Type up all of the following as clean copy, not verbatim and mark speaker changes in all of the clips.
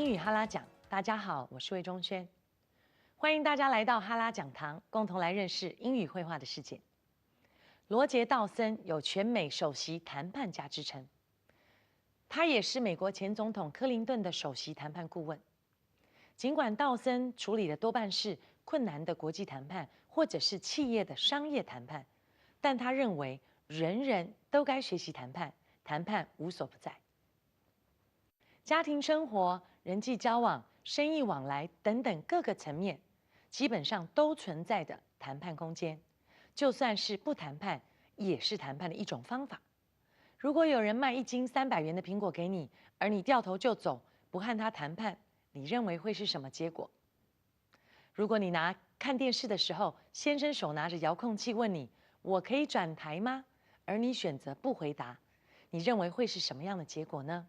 Speaker 1: 英语哈拉讲，大家好，我是魏中轩，欢迎大家来到哈拉讲堂，共同来认识英语绘画的世界。罗杰·道森有全美首席谈判家之称，他也是美国前总统克林顿的首席谈判顾问。尽管道森处理的多半是困难的国际谈判，或者是企业的商业谈判，但他认为人人都该学习谈判，谈判无所不在。家庭生活、人际交往、生意往来等等各个层面，基本上都存在的谈判空间。就算是不谈判，也是谈判的一种方法。如果有人卖1斤300元的苹果给你，而你掉头就走，不和他谈判，你认为会是什么结果？如果你看电视的时候，先生手拿着遥控器问你：“我可以转台吗？”而你选择不回答，你认为会是什么样的结果呢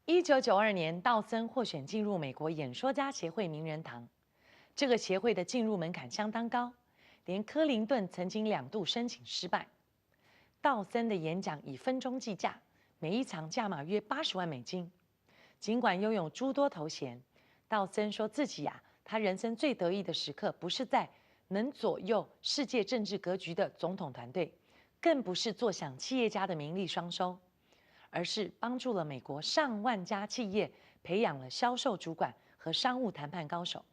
Speaker 1: ？1992年，道森获选进入美国演说家协会名人堂。这个协会的进入门槛相当高，连克林顿曾经2度申请失败。道森的演讲以分钟计价，每一场价码约80万美金。尽管拥有诸多头衔，道森说自己他人生最得意的时刻不是在能左右世界政治格局的总统团队，更不是坐享企业家的名利双收，而是帮助了美国上万家企业，培养了销售主管和商务谈判高手。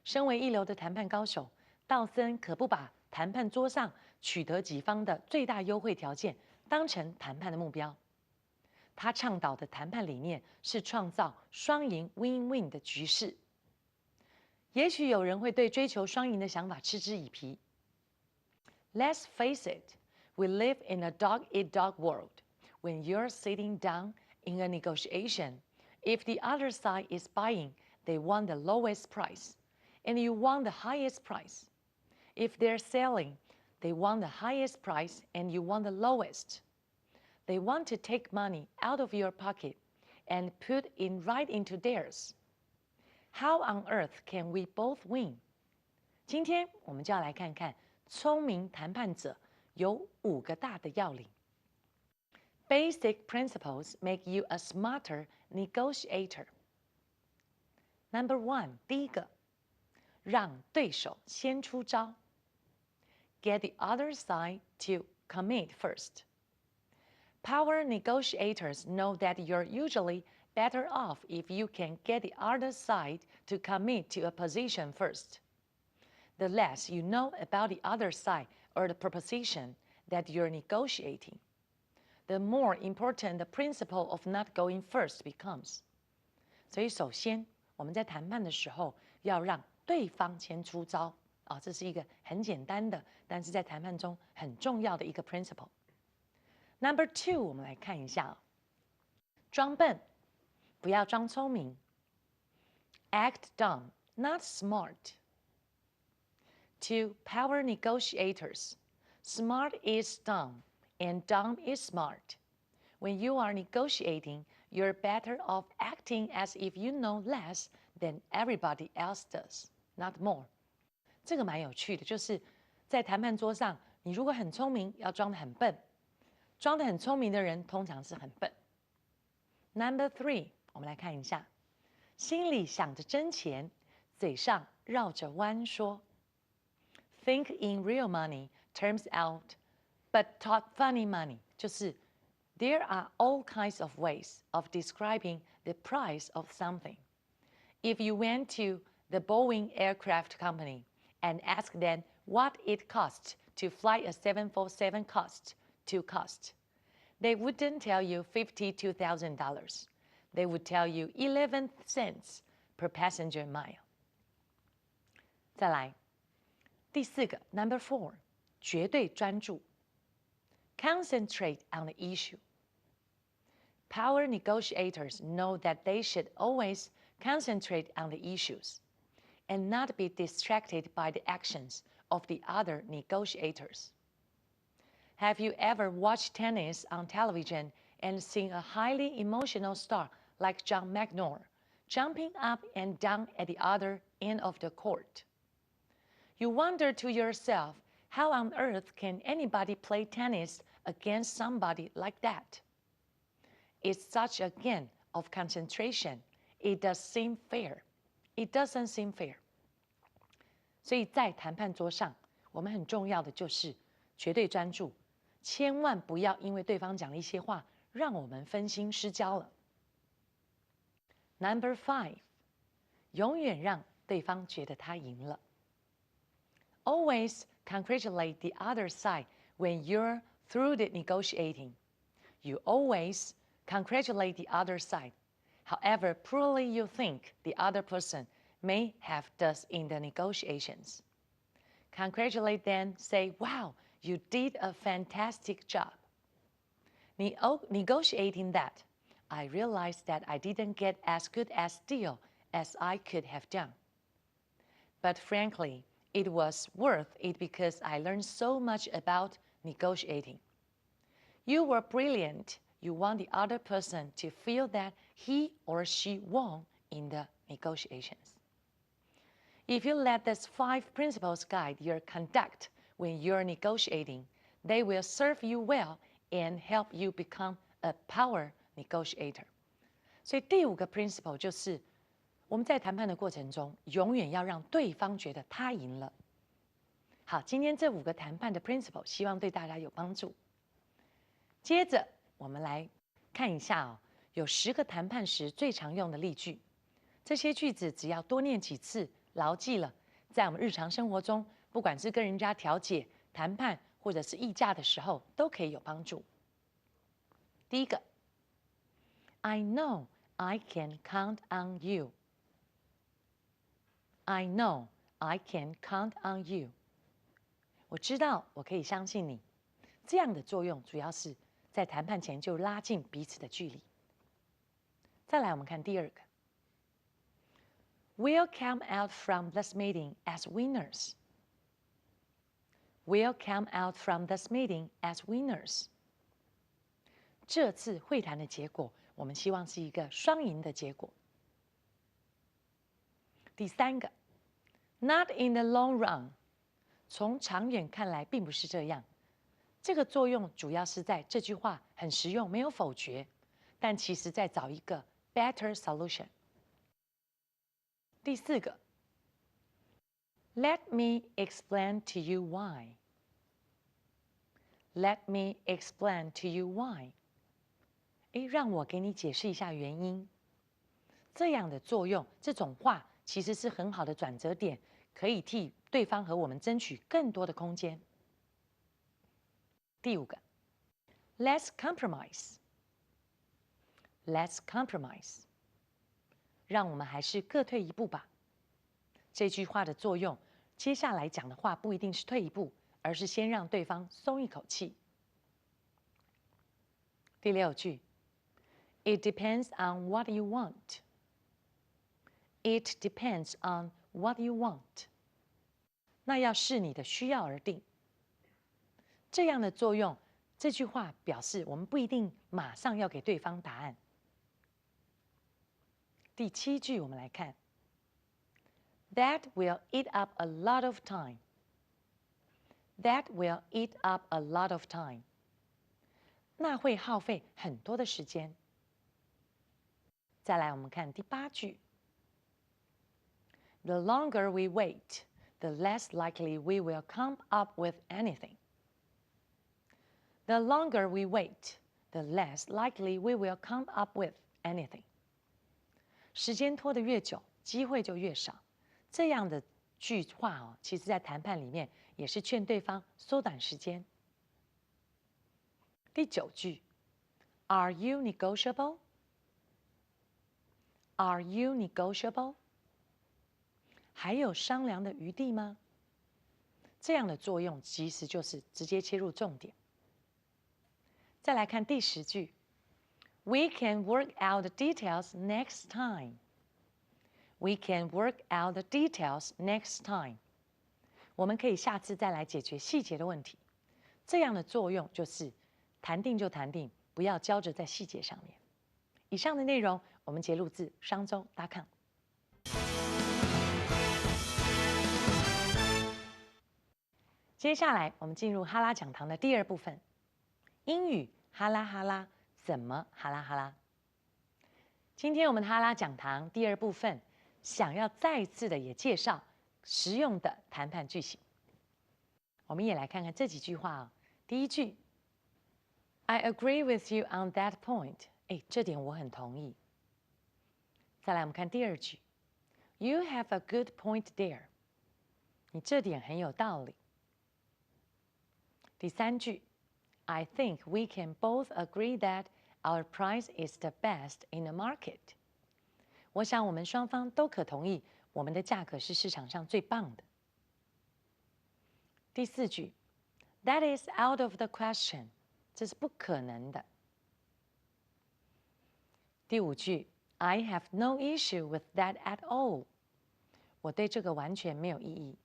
Speaker 1: 身为一流的谈判高手，道森可不把谈判桌上取得己方的最大优惠条件当成谈判的目标。他倡导的谈判理念是创造双赢 （win-win） 的局势。也许有人会对追求双赢的想法嗤之以鼻。Let's face it, we live in a dog-eat-dog world.When you're sitting down in a negotiation, if the other side is buying, they want the lowest price, and you want the highest price. If they're selling, they want the highest price, and you want the lowest. They want to take money out of your pocket and put it right into theirs. How on earth can we both win? 今天我们就要来看看聪明谈判者有5个大的要领。Basic principles make you a smarter negotiator. Number 1， 第一个，让对手先出招。Get the other side to commit first. Power negotiators know that you're usually better off if you can get the other side to commit to a position first. The less you know about the other side or the proposition that you're negotiating,the more important the principle of not going first becomes. 所以首先我们在谈判的时候要让对方先出招这是一个很简单的，但是在谈判中很重要的一个 principle. Number 2， 我们来看一下装笨，不要装聪明。Act dumb, not smart. To power negotiators, smart is dumb.And dumb is smart. When you are negotiating, you're better off acting as if you know less than everybody else does, not more. 这个蛮有趣的，就是在谈判桌上，你如果很聪明，要装得很笨。装得很聪明的人通常是很笨。Number 3， 我们来看一下，心里想着挣钱，嘴上绕着弯说。Think in real money terms out.But talk funny money 就是 there are all kinds of ways of describing the price of something. If you went to the Boeing Aircraft Company and asked them what it costs to fly a 747 cost, they wouldn't tell you $52,000. They would tell you 11 cents per passenger mile. 再来，第4个 Number 4， 绝对专注。Concentrate on the issue. Power negotiators know that they should always concentrate on the issues and not be distracted by the actions of the other negotiators. Have you ever watched tennis on television and seen a highly emotional star like John McEnroe jumping up and down at the other end of the court? You wonder to yourself,How on earth can anybody play tennis against somebody like that? It's such a game of concentration, it does seem fair. It doesn't seem fair. 所以在谈判桌上，我们很重要的就是绝对专注，千万不要因为对方讲了一些话，让我们分心失焦了。Number 5， 永远让对方觉得他赢了。Always congratulate the other side when you're through the negotiating. You always congratulate the other side, however poorly you think the other person may have done in the negotiations. Congratulate them, say, wow, you did a fantastic job. Negotiating that, I realized that I didn't get as good a deal as I could have done. But frankly, it was worth it because I learned so much about negotiating. You were brilliant. You want the other person to feel that he or she won in the negotiations. If you let these 5 principles guide your conduct when you're negotiating, they will serve you well and help you become a power negotiator. 所以第5个 principle 就是我们在谈判的过程中，永远要让对方觉得他赢了。好，今天这5个谈判的 principle 希望对大家有帮助。接着我们来看一下哦，有10个谈判时最常用的例句。这些句子只要多念几次，牢记了，在我们日常生活中，不管是跟人家调解、谈判或者是议价的时候，都可以有帮助。第一个 ，I know I can count on you. I know I can count on you. 我知道我可以相信你。这样的作用主要是在谈判前就拉近彼此的距离。再来，我们看第2个。We'll come out from this meeting as winners. We'll come out from this meeting as winners. 这次会谈的结果，我们希望是一个双赢的结果。第3个 ，Not in the long run， 从长远看来并不是这样。这个作用主要是在这句话很实用，没有否决，但其实在找一个 better solution。第4个 ，Let me explain to you why. Let me explain to you why. 让我给你解释一下原因。这样的作用，这种话其实是很好的转折点，可以替对方和我们争取更多的空间。第5个 ，Let's compromise. Let's compromise. 让我们还是各退一步吧。这句话的作用，接下来讲的话不一定是退一步，而是先让对方松一口气。第6句 ，It depends on what you want. It depends on what you want. 那要视你的需要而定。这样的作用，这句话表示我们不一定马上要给对方答案。第7句我们来看 ，That will eat up a lot of time. That will eat up a lot of time. 那会耗费很多的时间。再来，我们看第8句 ，The longer we wait, the less likely we will come up with anything. The longer we wait, the less likely we will come up with anything. 时间拖得越久，机会就越少。这样的句话哦，其实在谈判里面也是劝对方缩短时间。第9句 ，Are you negotiable? Are you negotiable? 还有商量的余地吗？这样的作用其实就是直接切入重点。再来看第10句 ，We can work out the details next time. We can work out the details next time. 我们可以下次再来解决细节的问题。这样的作用就是谈定就谈定，不要焦着在细节上面。以上的内容我们节录自商周.com。接下来我们进入哈拉讲堂的第2部分，英语哈拉哈拉怎么哈拉哈拉？今天我们哈拉讲堂第二部分，想要再次的也介绍实用的谈判句型。我们也来看看这几句话哦。第一句 ，I agree with you on that point。这点我很同意。再来，我们看第二句 ，You have a good point there。你这点很有道理。第三句 ，I think we can both agree that our price is the best in the market。我想我们双方都可同意，我们的价格是市场上最棒的。第四句 ，That is out of the question。这是不可能的。第五句 ，I have no issue with that at all。我对这个完全没有异议。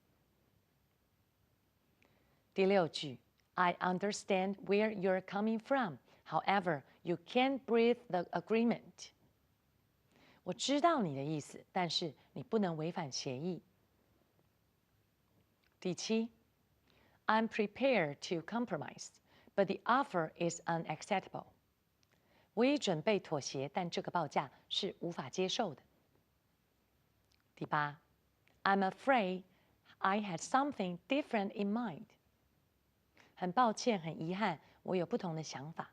Speaker 1: 第六句 ，I understand where you're coming from. However, you can't breach the agreement。我知道你的意思，但是你不能违反协议。第七 ，I'm prepared to compromise, but the offer is unacceptable。我已准备妥协，但这个报价是无法接受的。第八 ，I'm afraid I had something different in mind。很抱歉，很遗憾，我有不同的想法。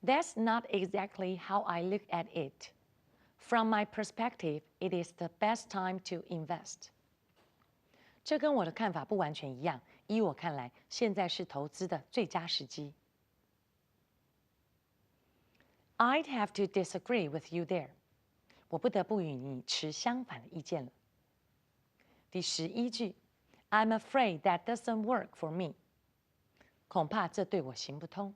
Speaker 1: That's not exactly how I look at it. From my perspective, it is the best time to invest. 这跟我的看法不完全一样。依我看来，现在是投资的最佳时机。I'd have to disagree with you there. 我不得不与你持相反的意见了。第11句 ，I'm afraid that doesn't work for me. 恐怕这对我行不通。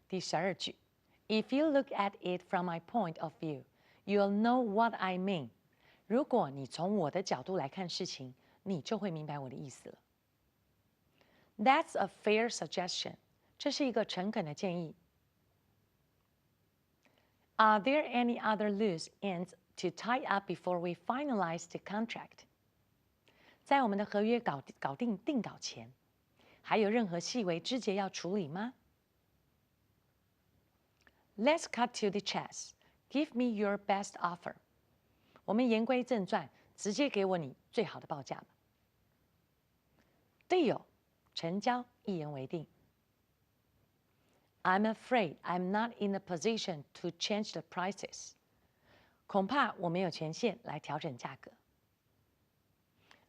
Speaker 1: 第12句 ，If you look at it from my point of view, you'll know what I mean. 如果你从我的角度来看事情，你就会明白我的意思了。That's a fair suggestion. 这是一个诚恳的建议。Are there any other loose ends to tie up before we finalize the contract? 在我们的合约搞定定稿前，还有任何细微枝节要处理吗？ Let's cut to the chase. Give me your best offer. 我们言归正传，直接给我你最好的报价吧。Deal， 成交，一言为定。I'm afraid I'm not in a position to change the prices. 恐怕我没有权限来调整价格。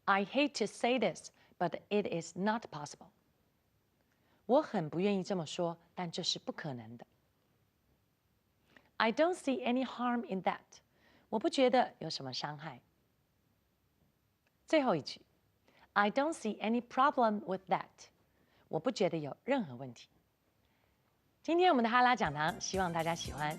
Speaker 1: I hate to say this, but it is not possible. 我很不愿意这么说，但这是不可能的。I don't see any harm in that. 我不觉得有什么伤害。最后一句 ，I don't see any problem with that. 我不觉得有任何问题。今天我们的哈拉讲堂，希望大家喜欢。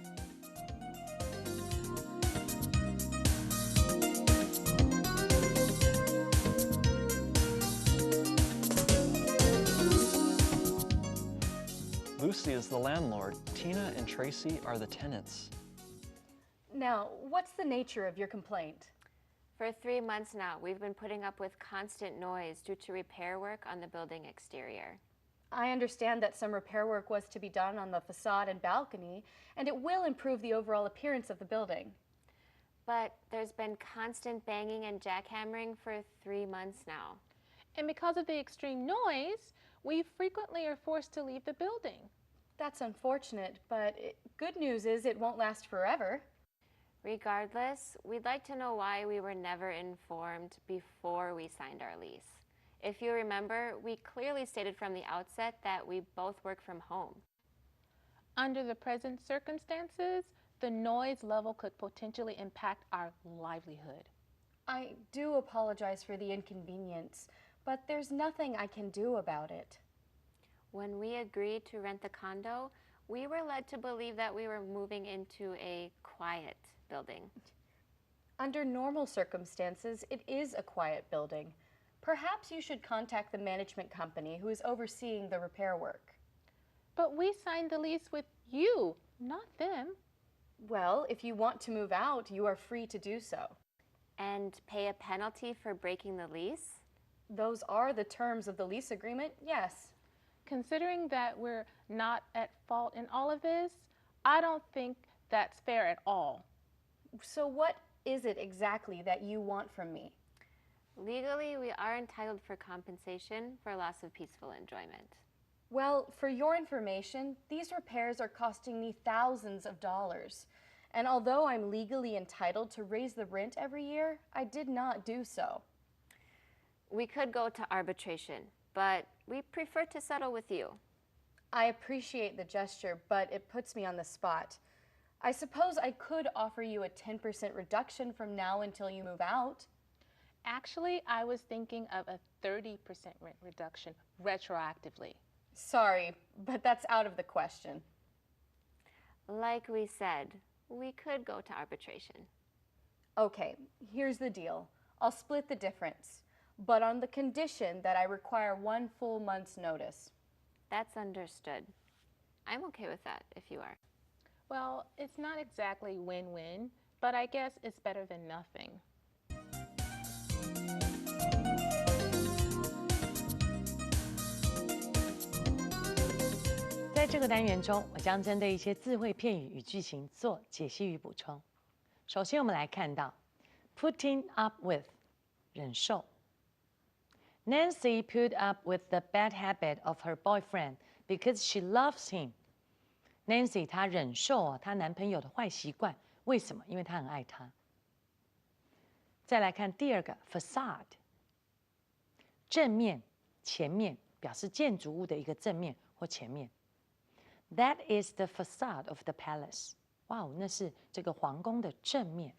Speaker 2: Lucy is the landlord. Tina and Tracy are the tenants.
Speaker 3: Now, what's the nature of your complaint?
Speaker 4: For 3 months now, we've been putting up with constant noise due to repair work on the building exterior.
Speaker 3: I understand that some repair work was to be done on the facade and balcony, and it will improve the overall appearance of the building.
Speaker 4: But there's been constant banging and jackhammering for 3 months now.
Speaker 5: And because of the extreme noise, we frequently are forced to leave the building.
Speaker 3: That's unfortunate, but good news is it won't last forever.
Speaker 4: Regardless, we'd like to know why we were never informed before we signed our lease. If you remember, we clearly stated from the outset that we both work from home.
Speaker 5: Under the present circumstances, the noise level could potentially impact our livelihood.
Speaker 3: I do apologize for the inconvenience, but there's nothing I can do about it.
Speaker 4: When we agreed to rent the condo, we were led to believe that we were moving into a quiet building.
Speaker 3: Under normal circumstances, it is a quiet building. Perhaps you should contact the management company who is overseeing the repair work.
Speaker 5: But we signed the lease with you, not them.
Speaker 3: Well, if you want to move out, you are free to do so.
Speaker 4: And pay a penalty for breaking the lease?
Speaker 3: Those are the terms of the lease agreement, yes.
Speaker 5: Considering that we're not at fault in all of this, I don't think that's fair at all.
Speaker 3: So what is it exactly that you want from me?
Speaker 4: Legally, we are entitled for compensation for loss of peaceful enjoyment.
Speaker 3: Well, for your information, these repairs are costing me thousands of dollars. And although I'm legally entitled to raise the rent every year, I did not do so.
Speaker 4: We could go to arbitration, but we prefer to settle with you.
Speaker 3: I appreciate the gesture, but it puts me on the spot. I suppose I could offer you a 10% reduction from now until you move out.
Speaker 5: Actually, I was thinking of a 30% rent reduction retroactively.
Speaker 3: Sorry, but that's out of the question.
Speaker 4: Like we said, we could go to arbitration.
Speaker 3: Okay, here's the deal. I'll split the difference, but on the condition that I require 1 full month's notice.
Speaker 4: That's understood. I'm okay with that, if you are.
Speaker 5: Well, it's not exactly win-win, but I guess it's better than nothing.
Speaker 1: 在这个单元中，我将针对一些字汇、片语与句型做解析与补充。首先，我们来看到 putting up with 忍受。Nancy put up with the bad habit of her boyfriend because she loves him. Nancy 她忍受她男朋友的坏习惯，为什么？因为她很爱他。再来看第二个 facade， 正面、前面，表示建筑物的一个正面或前面。That is the facade of the palace. 哇哦，那是这个皇宫的正面。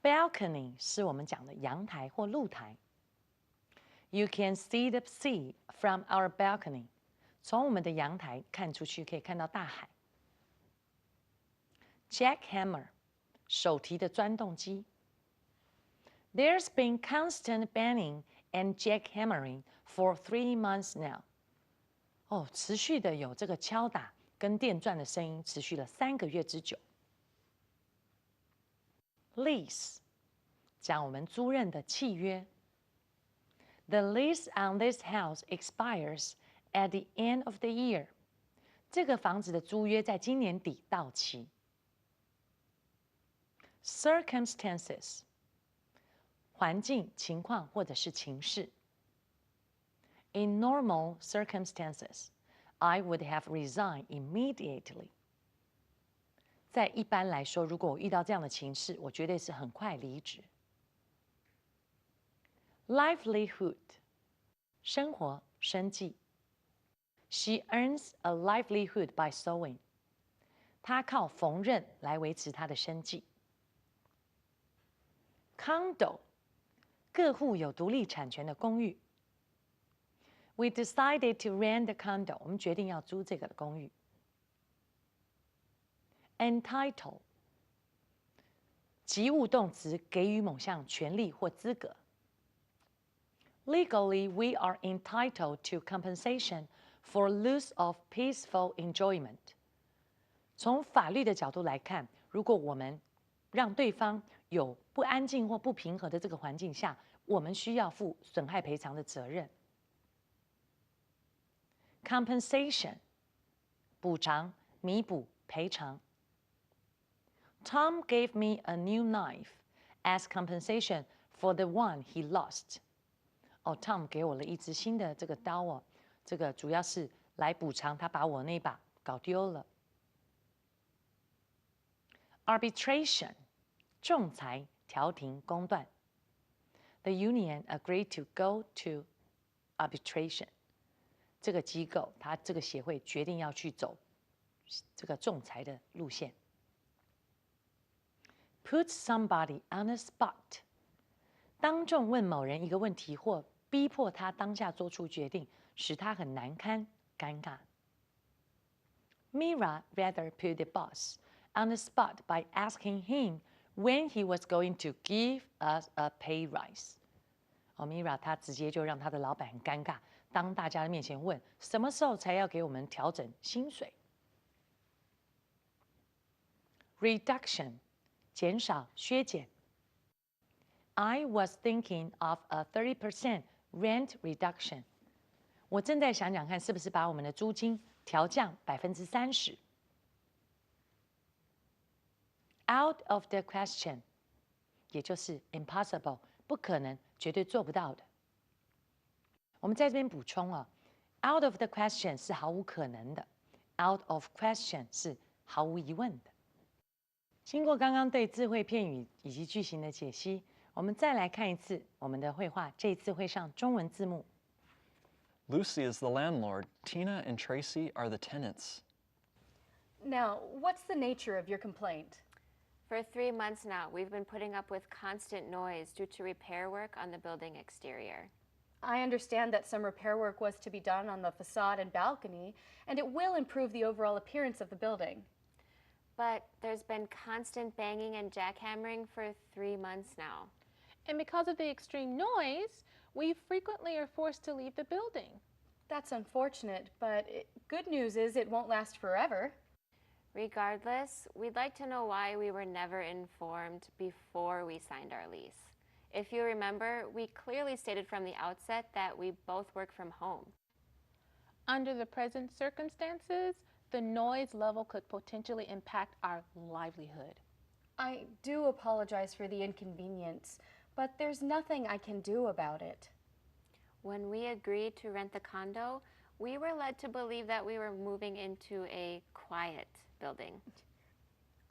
Speaker 1: Balcony 是我们讲的阳台或露台。You can see the sea from our balcony. 从我们的阳台看出去，可以看到大海。Jackhammer 手提的钻洞机。There's been constant banging and jackhammering for 3 months now. 哦，持续的有这个敲打跟电钻的声音，持续了3个月之久。Lease 讲我们租赁的契约。The lease on this house expires at the end of the year. 这个房子的租约在今年底到期。Circumstances 环境、情况或者是情势。In normal circumstances, I would have resigned immediately. 在一般来说，如果我遇到这样的情势，我绝对是很快离职。Livelihood 生活、生计。She earns a livelihood by sewing. 她靠缝纫来维持她的生计。Condo 各户有独立产权的公寓。We decided to rent the condo. 我们决定要租这个的公寓。Entitle 及物动词，给予某项权利或资格。Legally, we are entitled to compensation for loss of peaceful enjoyment. 从法律的角度来看，如果我们让对方有不安静或不平和的这个环境下，我们需要负损害赔偿的责任。Compensation 补偿、弥补、赔偿。Tom gave me a new knife as compensation for the one he lost. 哦 ，Tom 给我了一支新的这个刀哦，这个主要是来补偿他把我那把搞丢了。Arbitration 仲裁、调停、公断。The union agreed to go to arbitration. 这个机构，它这个协会决定要去走这个仲裁的路线。Put somebody on the spot. 当众问某人一个问题，或逼迫他当下做出决定，使他很难堪、尴尬。Mira rather put the boss on the spot by asking him when he was going to give us a pay rise. 哦 ，Mira 她直接就让她的老板很尴尬，当大家的面前问什么时候才要给我们调整薪水。Reduction 减少、削减。I was thinking of a 30% rent reduction. 我正在想想看，是不是把我们的租金调降30%。Out of the question， 也就是 impossible， 不可能，绝对做不到的。我们在这边补充啊 ，out of the question 是毫无可能的 ，out of question 是毫无疑问的。经过刚刚对智慧片语以及句型的解析，我们再来看一次我们的绘画，这一次会上中文字幕。
Speaker 2: Lucy is the landlord. Tina and Tracy are the tenants.
Speaker 3: Now, what's the nature of your complaint?
Speaker 4: For 3 months now, we've been putting up with constant noise due to repair work on the building exterior.
Speaker 3: I understand that some repair work was to be done on the facade and balcony, and it will improve the overall appearance of the building.
Speaker 4: But there's been constant banging and jackhammering for 3 months now.
Speaker 5: And because of the extreme noise, we frequently are forced to leave the building.
Speaker 3: That's unfortunate, but good news is it won't last forever.
Speaker 4: Regardless, we'd like to know why we were never informed before we signed our lease. If you remember, we clearly stated from the outset that we both work from home.
Speaker 5: Under the present circumstances, the noise level could potentially impact our livelihood.
Speaker 3: I do apologize for the inconvenience, but there's nothing I can do about it.
Speaker 4: When we agreed to rent the condo, we were led to believe that we were moving into a quiet building.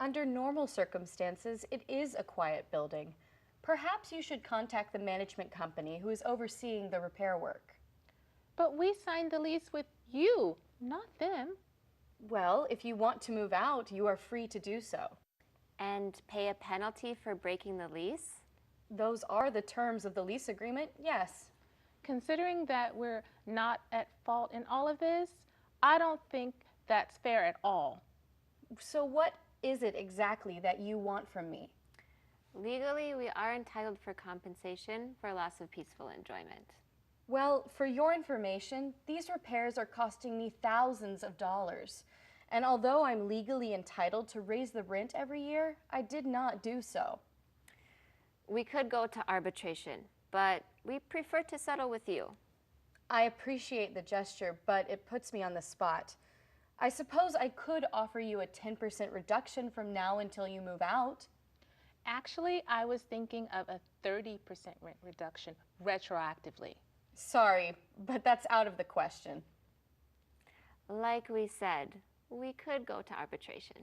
Speaker 3: Under normal circumstances, it is a quiet building. Perhaps you should contact the management company who is overseeing the repair work.
Speaker 5: But we signed the lease with you, not them.
Speaker 3: Well, if you want to move out, you are free to do so.
Speaker 4: And pay a penalty for breaking the lease?
Speaker 3: Those are the terms of the lease agreement, yes.
Speaker 5: Considering that we're not at fault in all of this, I don't think that's fair at all.
Speaker 3: So what is it exactly that you want from me?
Speaker 4: Legally, we are entitled for compensation for loss of peaceful enjoyment.
Speaker 3: Well, for your information, these repairs are costing me thousands of dollars. And although I'm legally entitled to raise the rent every year, I did not do so.
Speaker 4: We could go to arbitration, but we prefer to settle with you.
Speaker 3: I appreciate the gesture, but it puts me on the spot. I suppose I could offer you a 10% reduction from now until you move out.
Speaker 5: Actually, I was thinking of a 30% rent reduction retroactively.
Speaker 3: Sorry, but that's out of the question.
Speaker 4: Like we said, we could go to arbitration.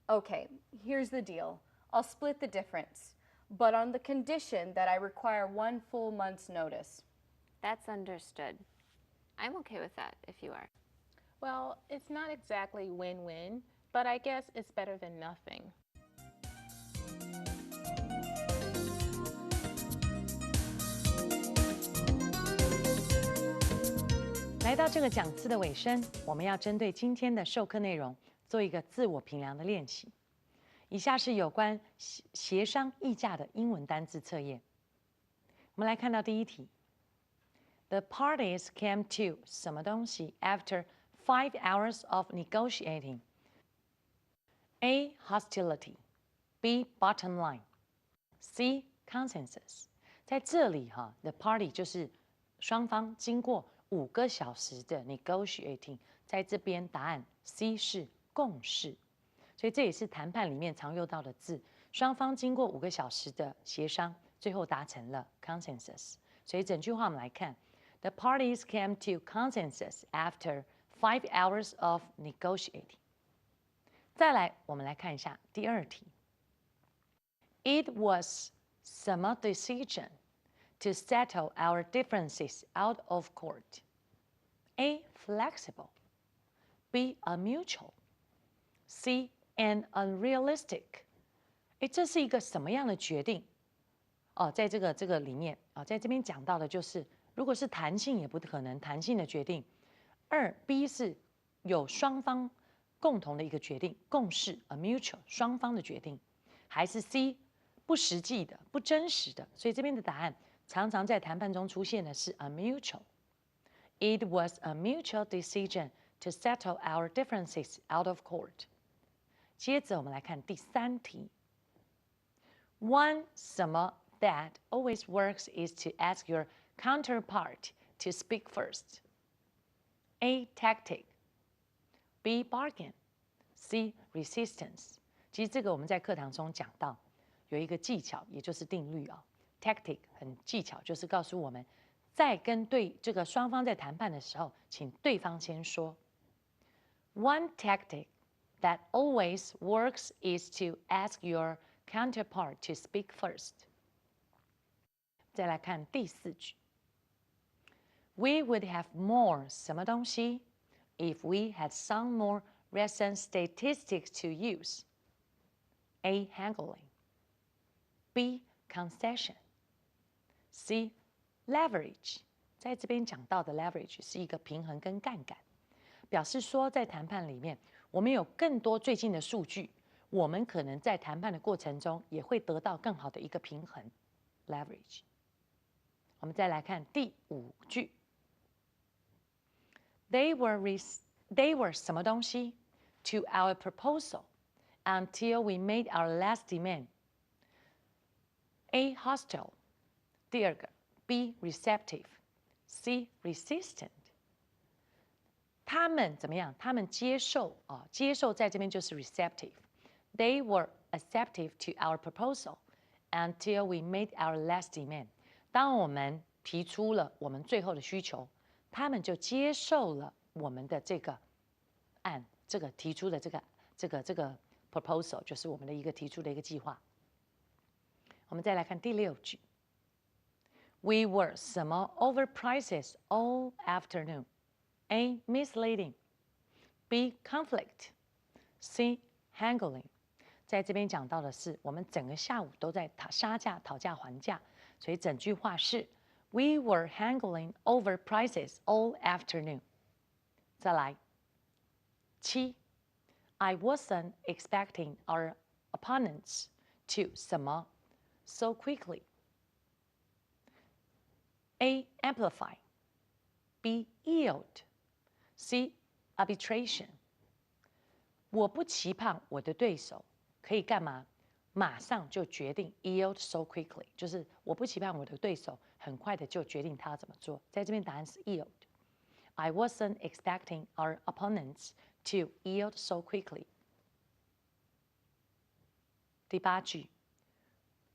Speaker 3: Okay, here's the deal. I'll split the difference, but on the condition that I require 1 full month's notice.
Speaker 4: That's understood. I'm okay with that, if you are.
Speaker 5: Well, it's not exactly win-win, but I guess it's better than nothing.
Speaker 1: 来到这个讲次的尾声，我们要针对今天的授课内容做一个自我评量的练习。以下是有关协商议价的英文单字测验。我们来看到第一题 ：The parties came to 什么东西 after 5 hours of negotiating? A. Hostility. B. Bottom line. C. Consensus. 在这里，the party 就是双方经过5个小时的 negotiating， 在这边答案 C 是共识，所以这也是谈判里面常用到的字。双方经过5个小时的协商，最后达成了 consensus。所以整句话我们来看 ：The parties came to consensus after 5 hours of negotiating。再来，我们来看一下第二题。It was 什么 decision to settle our differences out of court? A. Flexible. B. Unmutual. C. An unrealistic. 这是一个什么样的决定？在这个里面在这边讲到的就是，如果是弹性也不可能弹性的决定。B 是有双方共同的一个决定，共识 a mutual 双方的决定，还是 C 不实际的、不真实的？所以这边的答案常常在谈判中出现的是 a mutual。It was a mutual decision to settle our differences out of court。接着我们来看第三题。One 什么 that always works is to ask your counterpart to speak first. A. Tactic. B. Bargain. C. Resistance.其实这个我们在课堂中讲到，有一个技巧，也就是定律啊。Tactic 很技巧，就是告诉我们，在跟这个双方在谈判的时候，请对方先说。One tactic that always works is to ask your counterpart to speak first. 再来看第4句。We would have more 什么东西 if we had some more recent statistics to use. A. Haggling. B. Concession. C. Leverage. 在这边讲到的 leverage 是一个平衡跟杠杆，表示说在谈判里面，我们有更多最近的数据，我们可能在谈判的过程中也会得到更好的一个平衡 leverage。我们再来看第5句。They were 什么东西 to our proposal until we made our last demand. A. Hostile. 第2个 B. Receptive. C. Resistant. 他们怎么样？他们接受啊，接受在这边就是 receptive. They were acceptive to our proposal until we made our last demand. 当我们提出了我们最后的需求，他们就接受了我们的这个这个提出的这个 proposal， 就是我们的一个提出的一个计划。我们再来看第6句。We were 什么 over prices all afternoon. A. Misleading. B. Conflict. C. Haggling. 在这边讲到的是，我们整个下午都在杀价、讨价还价，所以整句话是 We were haggling over prices all afternoon. 再来7 I wasn't expecting our opponents to 什么 so quickly. A. Amplify. B. Yield. C. Arbitration. 我不期盼我的对手可以干嘛？马上就决定 yield so quickly， 就是我不期盼我的对手很快的就决定他要怎么做。在这边答案是 yield。I wasn't expecting our opponents to yield so quickly. 第8句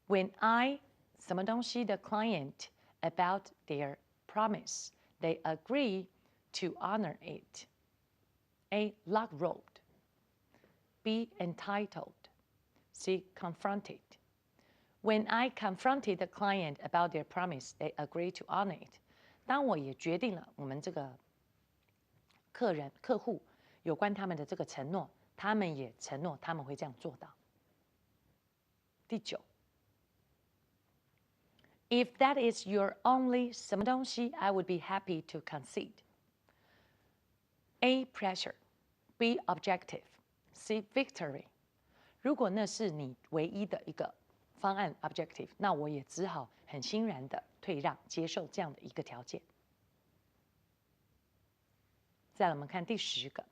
Speaker 1: When I 什么东西的 client about their promise, they agree to honor it. A. Luck rolled. B. Entitled. C. Confronted. When I confronted the client about their promise, they agreed to honor it. 当我也决定了我们这个客户有关他们的这个承诺，他们也承诺他们会这样做到。第9 If that is your only 什么东西 I would be happy to concede. A. Pressure. B. Objective. C. Victory. 如果那是你唯一的一个方案 objective， 那我也只好很欣然的退让，接受这样的一个条件。再来我们看第10个。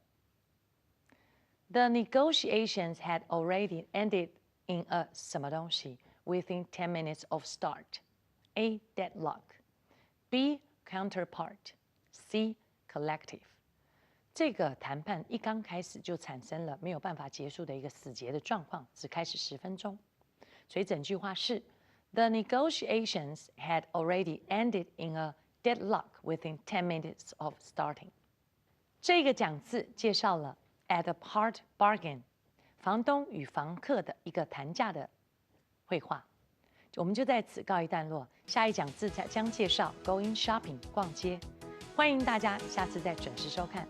Speaker 1: The negotiations had already ended in a 什么东西 within 10 minutes of start. A. Deadlock. B. Counterpart. C. Collective. 这个谈判一刚开始就产生了没有办法结束的一个死结的状况，只开始10分钟。所以整句话是 The negotiations had already ended in a deadlock within 10 minutes of starting. 这个讲字介绍了 at a part bargain 房东与房客的一个谈价的绘画。我们就在此告一段落，下一讲字将介绍 going shopping 逛街。欢迎大家下次再准时收看。